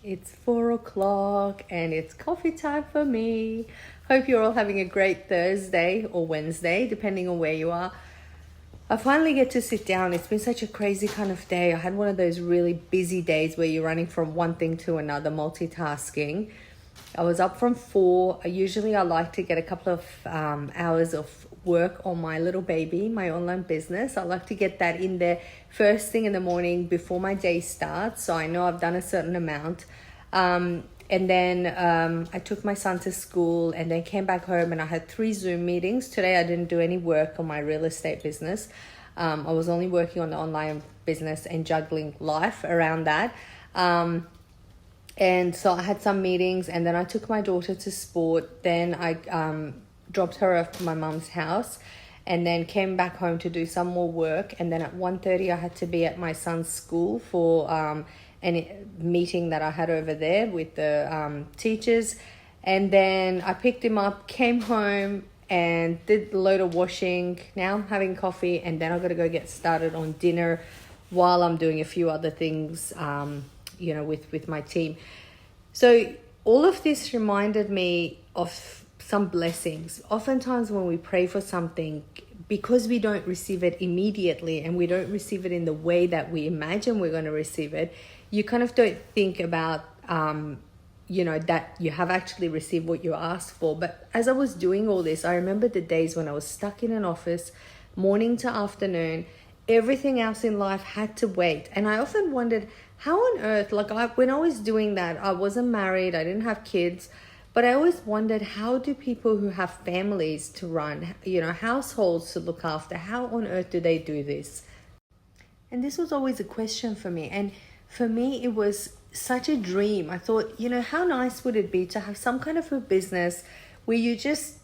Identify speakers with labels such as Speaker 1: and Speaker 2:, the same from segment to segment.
Speaker 1: It's 4 o'clock and it's coffee time for me. Hope you're all having a great Thursday or Wednesday, depending on where you are. I finally get to sit down. It's been such a crazy kind of day. I had one of those really busy days where you're running from one thing to another, multitasking. I was up from 4. Usually I like to get a couple of hours of work on my little baby, my online business. I like to get that in there first thing in the morning before my day starts. So I know I've done a certain amount. And then I took my son to school and then came back home and I had 3 Zoom meetings. Today I didn't do any work on my real estate business. I was only working on the online business and juggling life around that. And so I had some meetings and then I took my daughter to sport. Then I dropped her off to my mum's house and then came back home to do some more work. And then at 1:30 I had to be at my son's school for a meeting that I had over there with the teachers. And then I picked him up, came home and did a load of washing. Now I'm having coffee and then I've got to go get started on dinner while I'm doing a few other things with my team. So all of this reminded me of some blessings. Oftentimes when we pray for something, because we don't receive it immediately and we don't receive it in the way that we imagine we're going to receive it, you kind of don't think about, that you have actually received what you asked for. But as I was doing all this, I remember the days when I was stuck in an office, morning to afternoon, everything else in life had to wait. And I often wondered, how on earth, when I was doing that, I wasn't married, I didn't have kids, but I always wondered, how do people who have families to run, households to look after, how on earth do they do this? And this was always a question for me. And for me, it was such a dream. I thought, how nice would it be to have some kind of a business where you just,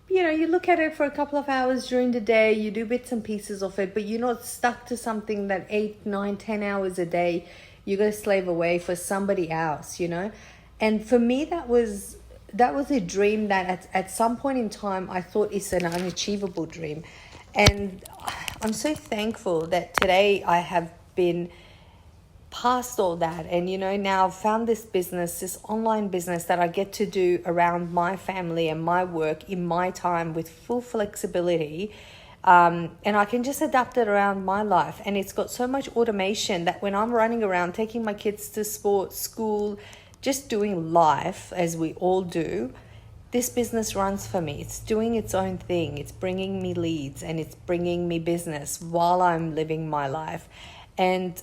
Speaker 1: you look at it for a couple of hours during the day, you do bits and pieces of it, but you're not stuck to something that 8, 9, 10 hours a day, you got to slave away for somebody else, And for me, that was a dream that at some point in time, I thought is an unachievable dream. And I'm so thankful that today I have been past all that and now I've found this business, this online business that I get to do around my family and my work in my time with full flexibility, and I can just adapt it around my life. And it's got so much automation that when I'm running around taking my kids to sport, school, just doing life as we all do, this business runs for me. It's doing its own thing. It's bringing me leads and it's bringing me business while I'm living my life. And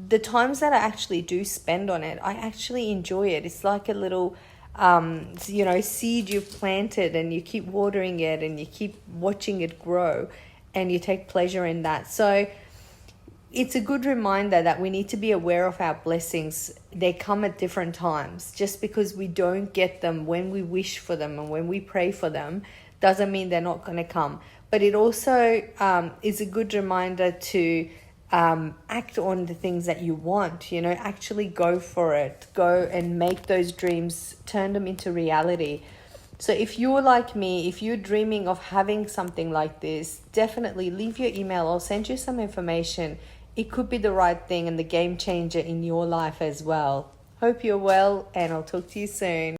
Speaker 1: the times that I actually do spend on it, I actually enjoy it. It's like a little, seed you've planted and you keep watering it and you keep watching it grow and you take pleasure in that. So it's a good reminder that we need to be aware of our blessings. They come at different times. Just because we don't get them when we wish for them and when we pray for them doesn't mean they're not going to come. But it also is a good reminder to act on the things that you want, actually go for it, go and make those dreams, turn them into reality. So if you're like me, if you're dreaming of having something like this, definitely leave your email. I'll send you some information. It could be the right thing and the game changer in your life as well. Hope you're well and I'll talk to you soon.